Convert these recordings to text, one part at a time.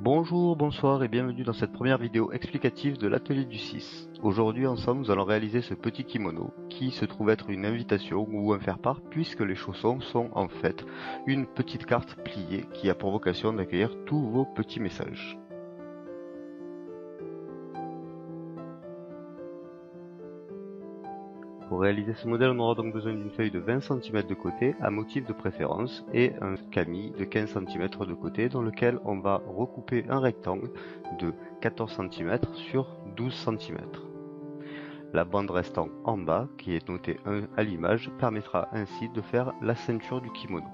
Bonjour, bonsoir et bienvenue dans cette première vidéo explicative de l'atelier du 6. Aujourd'hui ensemble nous allons réaliser ce petit kimono qui se trouve être une invitation ou un faire-part puisque les chaussons sont en fait une petite carte pliée qui a pour vocation d'accueillir tous vos petits messages. Pour réaliser ce modèle, on aura donc besoin d'une feuille de 20 cm de côté, à motif de préférence, et un camis de 15 cm de côté dans lequel on va recouper un rectangle de 14 cm sur 12 cm. La bande restant en bas, qui est notée 1 à l'image, permettra ainsi de faire la ceinture du kimono.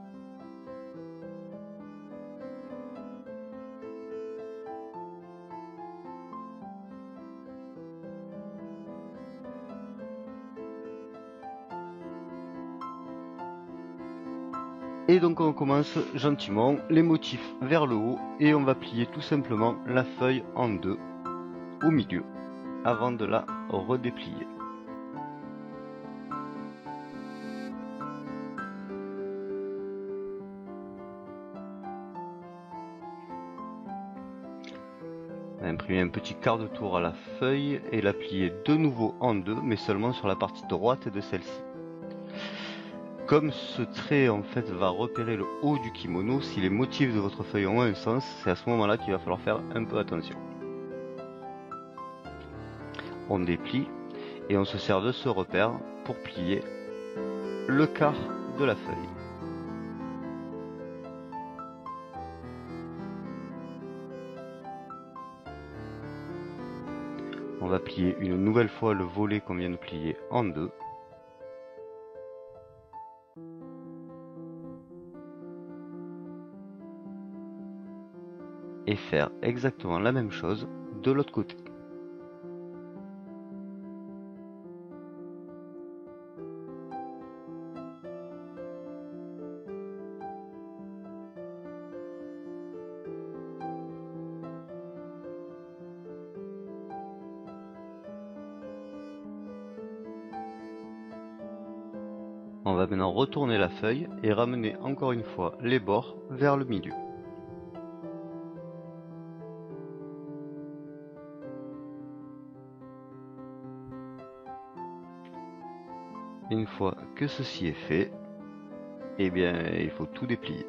Et donc on commence gentiment les motifs vers le haut et on va plier tout simplement la feuille en deux au milieu avant de la redéplier. On va imprimer un petit quart de tour à la feuille et la plier de nouveau en deux, mais seulement sur la partie droite de celle-ci. Comme ce trait en fait va repérer le haut du kimono, si les motifs de votre feuille ont un sens, c'est à ce moment-là qu'il va falloir faire un peu attention. On déplie et on se sert de ce repère pour plier le quart de la feuille. On va plier une nouvelle fois le volet qu'on vient de plier en deux. Et faire exactement la même chose de l'autre côté. On va maintenant retourner la feuille et ramener encore une fois les bords vers le milieu. Une fois que ceci est fait, eh bien il faut tout déplier.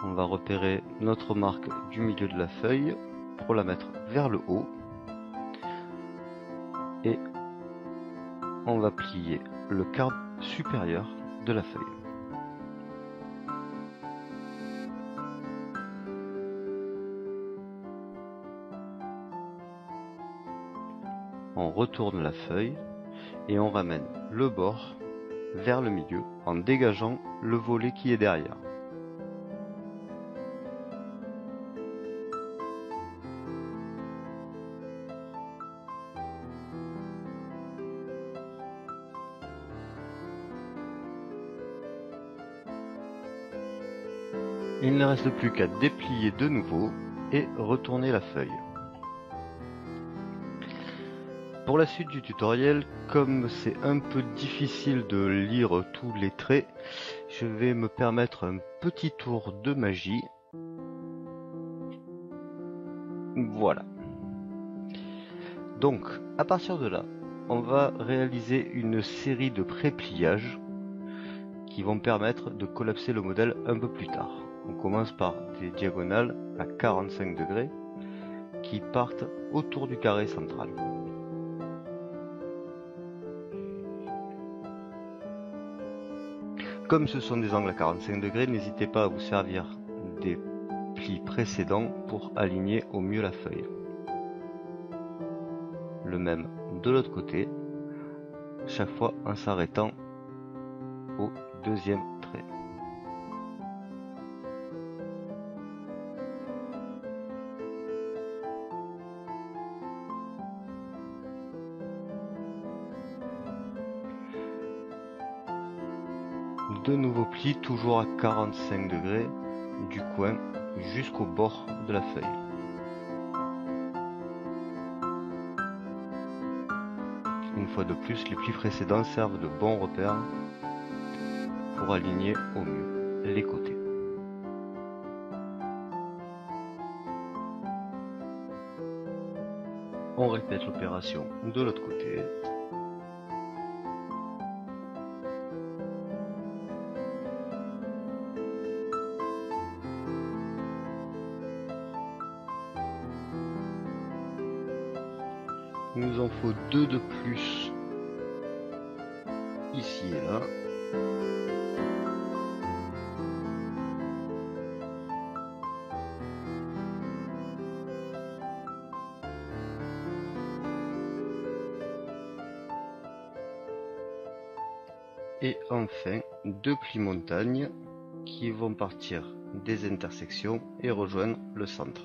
On va repérer notre marque du milieu de la feuille pour la mettre vers le haut. Et on va plier le quart supérieur de la feuille. On retourne la feuille et on ramène le bord vers le milieu en dégageant le volet qui est derrière. Il ne reste plus qu'à déplier de nouveau et retourner la feuille. Pour la suite du tutoriel, comme c'est un peu difficile de lire tous les traits, je vais me permettre un petit tour de magie. Voilà. Donc, à partir de là, on va réaliser une série de pré-pliages qui vont permettre de collapser le modèle un peu plus tard. On commence par des diagonales à 45 degrés qui partent autour du carré central. Comme ce sont des angles à 45 degrés, n'hésitez pas à vous servir des plis précédents pour aligner au mieux la feuille. Le même de l'autre côté, chaque fois en s'arrêtant au deuxième trait. De nouveaux plis toujours à 45 degrés du coin jusqu'au bord de la feuille. Une fois de plus, les plis précédents servent de bons repères pour aligner au mieux les côtés. On répète l'opération de l'autre côté. Il nous en faut 2 de plus ici et là. Et enfin 2 plis montagnes qui vont partir des intersections et rejoindre le centre.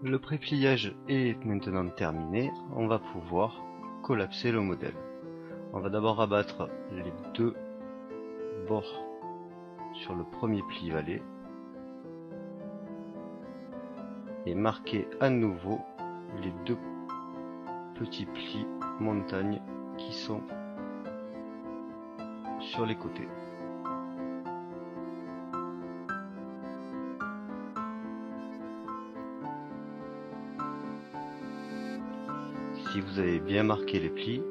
Le prépliage est maintenant terminé, on va pouvoir collapser le modèle. On va d'abord abattre les 2 bords sur le premier pli valet et marquer à nouveau les 2 petits plis montagnes qui sont sur les côtés. Si vous avez bien marqué les plis,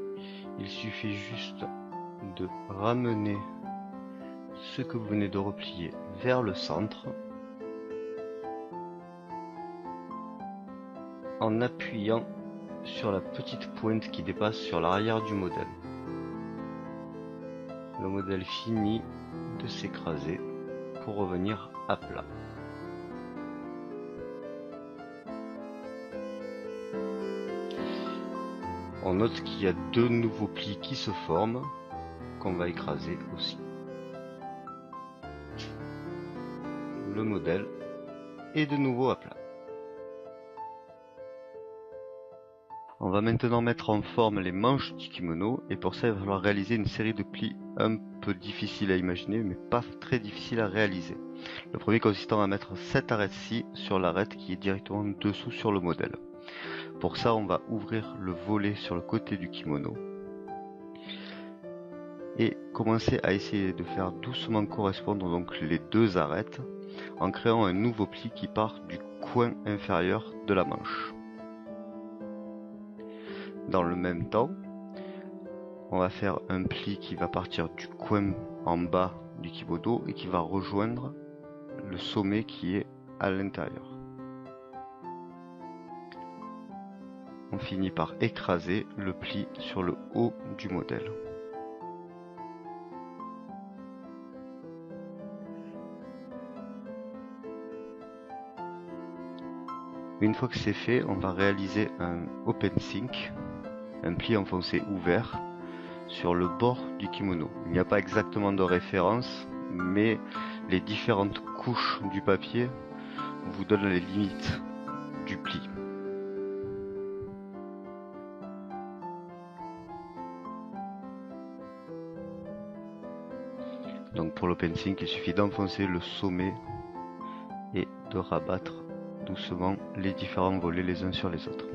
il suffit juste de ramener ce que vous venez de replier vers le centre en appuyant sur la petite pointe qui dépasse sur l'arrière du modèle. Le modèle finit de s'écraser pour revenir à plat. On note qu'il y a 2 nouveaux plis qui se forment, qu'on va écraser aussi. Le modèle est de nouveau à plat. On va maintenant mettre en forme les manches du kimono, et pour ça il va falloir réaliser une série de plis un peu difficiles à imaginer, mais pas très difficiles à réaliser. Le premier consistant à mettre cette arête-ci sur l'arête qui est directement dessous sur le modèle. Pour ça, on va ouvrir le volet sur le côté du kimono et commencer à essayer de faire doucement correspondre donc les 2 arêtes en créant un nouveau pli qui part du coin inférieur de la manche. Dans le même temps, on va faire un pli qui va partir du coin en bas du kimono et qui va rejoindre le sommet qui est à l'intérieur. On finit par écraser le pli sur le haut du modèle. Une fois que c'est fait, on va réaliser un open sync, un pli enfoncé ouvert sur le bord du kimono. Il n'y a pas exactement de référence, mais les différentes couches du papier vous donnent les limites du pli. Donc pour l'open sync, il suffit d'enfoncer le sommet et de rabattre doucement les différents volets les uns sur les autres.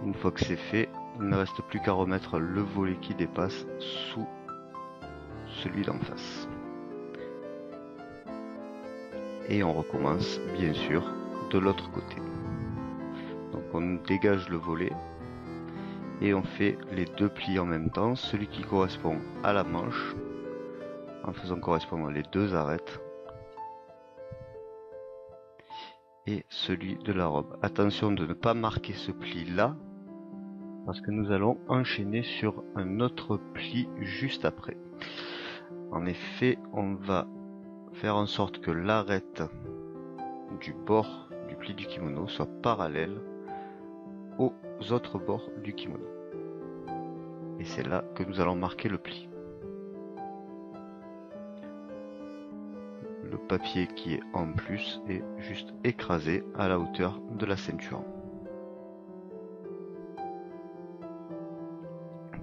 Une fois que c'est fait, il ne reste plus qu'à remettre le volet qui dépasse sous celui d'en face. Et on recommence bien sûr de l'autre côté. Donc on dégage le volet et on fait les 2 plis en même temps, celui qui correspond à la manche en faisant correspondre les 2 arêtes et celui de la robe. Attention de ne pas marquer ce pli là parce que nous allons enchaîner sur un autre pli juste après. En effet, on va faire en sorte que l'arête du bord du pli du kimono soit parallèle aux autres bords du kimono. Et c'est là que nous allons marquer le pli. Le papier qui est en plus est juste écrasé à la hauteur de la ceinture.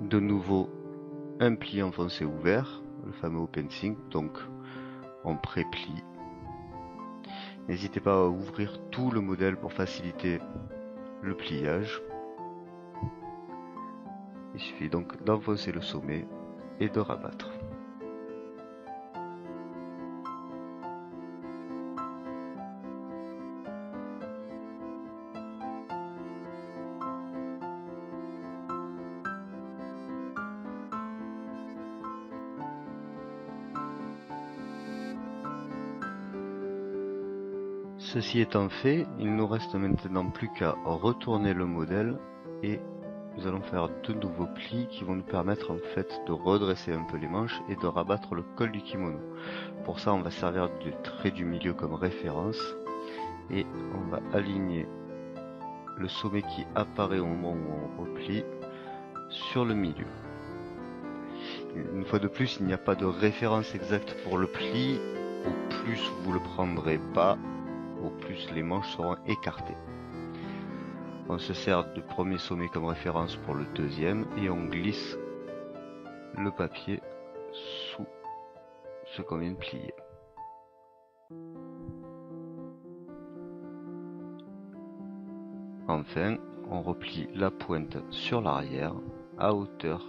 De nouveau, un pli enfoncé ouvert, le fameux open cinch, donc on pré-plie. N'hésitez pas à ouvrir tout le modèle pour faciliter le pliage. Il suffit donc d'enfoncer le sommet et de rabattre. Ceci étant fait, il nous reste maintenant plus qu'à retourner le modèle et nous allons faire de nouveaux plis qui vont nous permettre en fait de redresser un peu les manches et de rabattre le col du kimono. Pour ça, on va servir du trait du milieu comme référence et on va aligner le sommet qui apparaît au moment où on replie sur le milieu. Une fois de plus, il n'y a pas de référence exacte pour le pli. Au plus vous le prendrez bas, au plus les manches seront écartées. On se sert du premier sommet comme référence pour le deuxième et on glisse le papier sous ce qu'on vient de plier. Enfin, on replie la pointe sur l'arrière à hauteur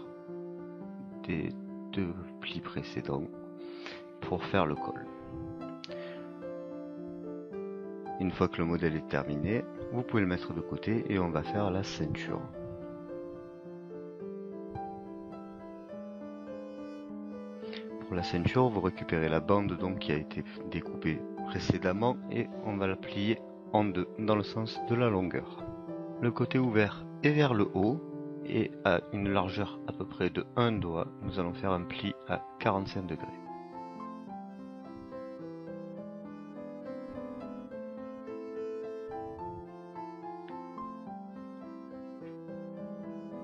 des deux plis précédents pour faire le col. Une fois que le modèle est terminé, vous pouvez le mettre de côté et on va faire la ceinture. Pour la ceinture, vous récupérez la bande donc qui a été découpée précédemment et on va la plier en deux dans le sens de la longueur. Le côté ouvert est vers le haut et à une largeur à peu près de 1 doigt, nous allons faire un pli à 45 degrés.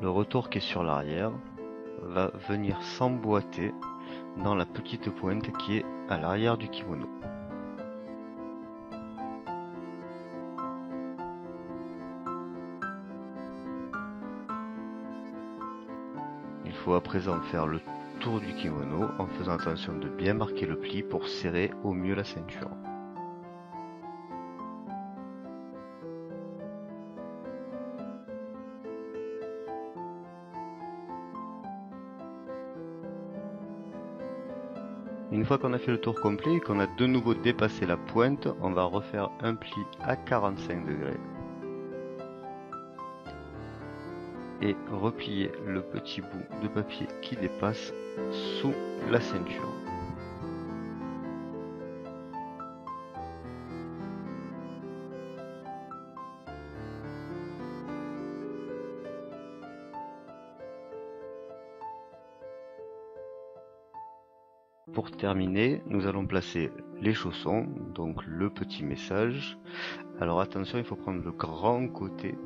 Le retour qui est sur l'arrière va venir s'emboîter dans la petite pointe qui est à l'arrière du kimono. Il faut à présent faire le tour du kimono en faisant attention de bien marquer le pli pour serrer au mieux la ceinture. Une fois qu'on a fait le tour complet et qu'on a de nouveau dépassé la pointe, on va refaire un pli à 45 degrés. Et replier le petit bout de papier qui dépasse sous la ceinture. Pour terminer, nous allons placer les chaussons, donc le petit message. Alors attention, il faut prendre le grand côté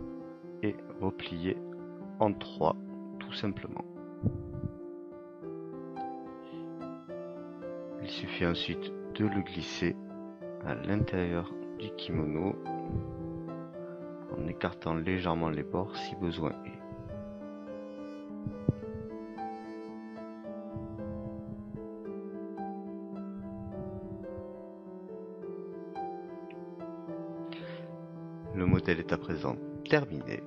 et replier en 3, tout simplement. Il suffit ensuite de le glisser à l'intérieur du kimono en écartant légèrement les bords si besoin est. Le modèle est à présent terminé.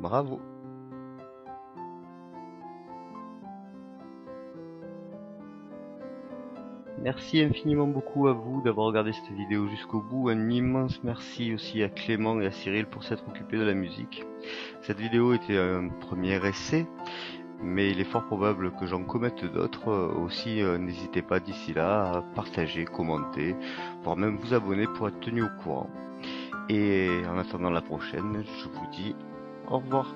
Bravo! Merci infiniment beaucoup à vous d'avoir regardé cette vidéo jusqu'au bout. Un immense merci aussi à Clément et à Cyril pour s'être occupés de la musique. Cette vidéo était un premier essai, mais il est fort probable que j'en commette d'autres. Aussi, n'hésitez pas d'ici là à partager, commenter, voire même vous abonner pour être tenu au courant. Et en attendant la prochaine, je vous dis au revoir.